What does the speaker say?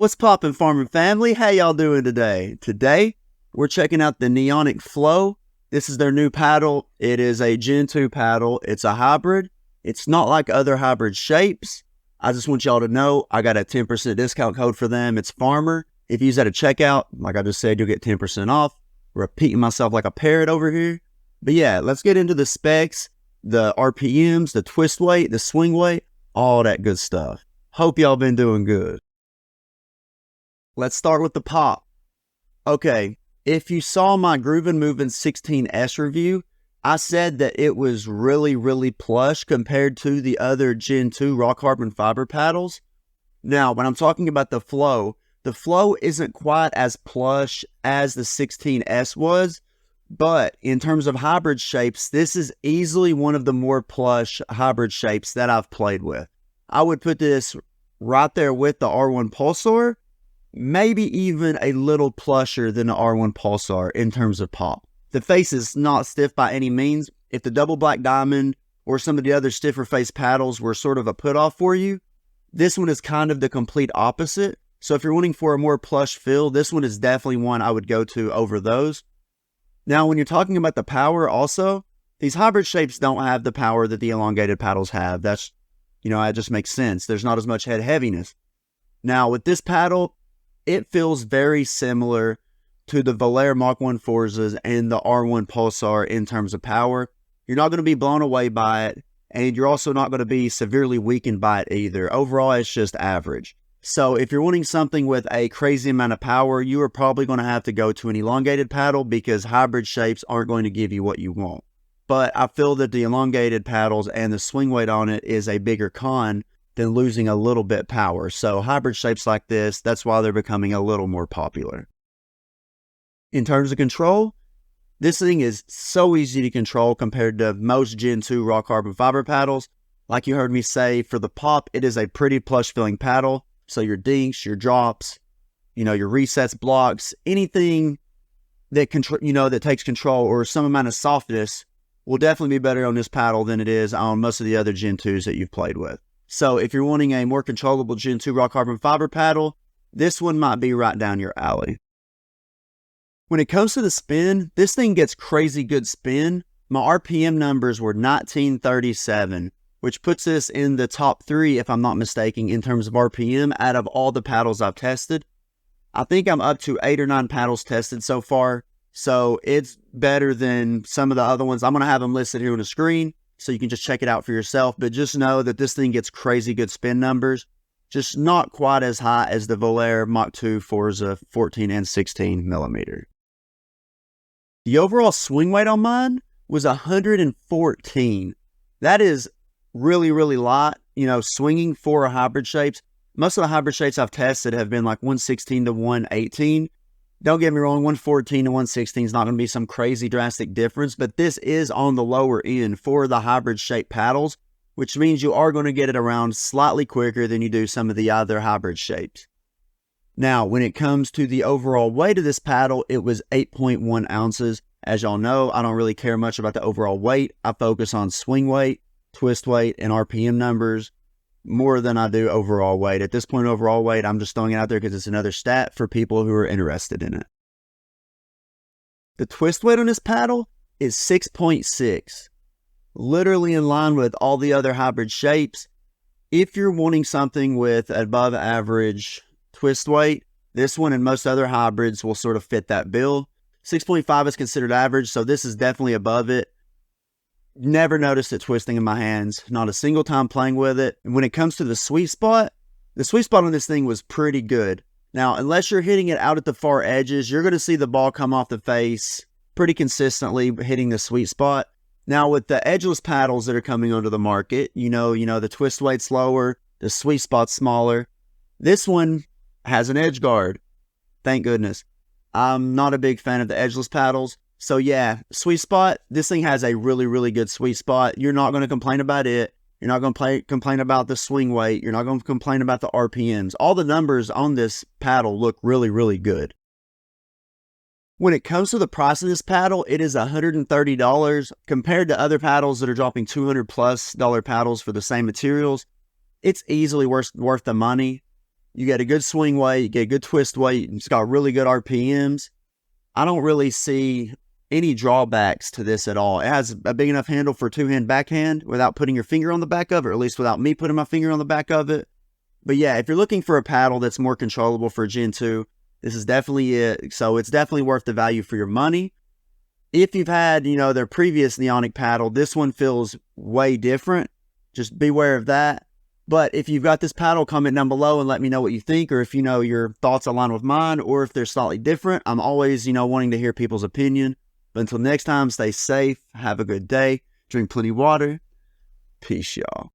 What's poppin', farming family? How y'all doing today? Today, we're checking out the Neonic Flow. This is their new paddle. It is a Gen 2 paddle. It's a hybrid. It's not like other hybrid shapes. I just want y'all to know I got a 10% discount code for them. It's Farmer. If you use that at checkout, like I just said, you'll get 10% off. Repeating myself like a parrot over here. But yeah, let's get into the specs, the RPMs, the twist weight, the swing weight, all that good stuff. Hope y'all been doing good. Let's start with the pop. Okay, if you saw my Groovin' Movin' 16S review, I said that it was really plush compared to the other Gen 2 raw carbon fiber paddles. Now, when I'm talking about the Flow isn't quite as plush as the 16S was, but in terms of hybrid shapes, this is easily one of the more plush hybrid shapes that I've played with. I would put this right there with the R1 Pulsar, maybe even a little plusher than the R1 Pulsar in terms of pop. The face is not stiff by any means. If the double black diamond or some of the other stiffer face paddles were sort of a put off for you, this one is kind of the complete opposite. So if you're wanting for a more plush feel, this one is definitely one I would go to over those. Now, when you're talking about the power also, these hybrid shapes don't have the power that the elongated paddles have. That's, it just makes sense. There's not as much head heaviness. Now, with this paddle, it feels very similar to the Volair Mach 1 Forzas and the R1 Pulsar in terms of power. You're not going to be blown away by it, and you're also not going to be severely weakened by it either. Overall, it's just average. So if you're wanting something with a crazy amount of power, you are probably going to have to go to an elongated paddle because hybrid shapes aren't going to give you what you want. But I feel that the elongated paddles and the swing weight on it is a bigger con than losing a little bit power. So hybrid shapes like this, that's why they're becoming a little more popular. In terms of control, this thing is so easy to control compared to most Gen 2 raw carbon fiber paddles. Like you heard me say, for the pop, it is a pretty plush feeling paddle. So your dinks, your drops, your resets, blocks, anything that that takes control or some amount of softness will definitely be better on this paddle than it is on most of the other Gen 2s that you've played with. So if you're wanting a more controllable Gen 2 raw carbon fiber paddle, this one might be right down your alley. When it comes to the spin, this thing gets crazy good spin. My RPM numbers were 1937, which puts this in the top 3, if I'm not mistaken, in terms of RPM out of all the paddles I've tested. I think I'm up to 8 or 9 paddles tested so far, so it's better than some of the other ones. I'm going to have them listed here on the screen, so you can just check it out for yourself, but just know that this thing gets crazy good spin numbers, just not quite as high as the Volair Mach 2 Forza 14 and 16 millimeter. The overall swing weight on mine was 114. That is really light, swinging for hybrid shapes. Most of the hybrid shapes I've tested have been like 116 to 118. Don't get me wrong, 114 to 116 is not going to be some crazy drastic difference, but this is on the lower end for the hybrid shape paddles, which means you are going to get it around slightly quicker than you do some of the other hybrid shapes. Now, when it comes to the overall weight of this paddle, it was 8.1 ounces. As y'all know, I don't really care much about the overall weight. I focus on swing weight, twist weight, and RPM numbers more than I do overall weight. At this point, overall weight, I'm just throwing it out there because it's another stat for people who are interested in it. The twist weight on this paddle is 6.6, literally in line with all the other hybrid shapes. If you're wanting something with above average twist weight, this one and most other hybrids will sort of fit that bill. 6.5 is considered average, so this is definitely above it. Never noticed it twisting in my hands, not a single time playing with it. And when it comes to the sweet spot on this thing was pretty good. Now, unless you're hitting it out at the far edges, you're going to see the ball come off the face pretty consistently, hitting the sweet spot. Now, with the edgeless paddles that are coming onto the market, the twist weight's lower, the sweet spot's smaller. This one has an edge guard. Thank goodness. I'm not a big fan of the edgeless paddles. So yeah, sweet spot, this thing has a really good sweet spot. You're not going to complain about it. You're not going to complain about the swing weight. You're not going to complain about the RPMs. All the numbers on this paddle look really good. When it comes to the price of this paddle, it is $130 compared to other paddles that are dropping $200+ paddles for the same materials. It's easily worth the money. You get a good swing weight, you get a good twist weight, it's got really good RPMs. I don't really see any drawbacks to this at all. It has a big enough handle for two-hand backhand without putting your finger on the back of it, or at least without me putting my finger on the back of it. But yeah, if you're looking for a paddle that's more controllable for Gen 2, this is definitely it. So it's definitely worth the value for your money. If you've had, their previous Neonic paddle, this one feels way different. Just beware of that. But if you've got this paddle, comment down below and let me know what you think, or if your thoughts align with mine, or if they're slightly different. I'm always, wanting to hear people's opinion. But until next time, stay safe, have a good day, drink plenty of water. Peace, y'all.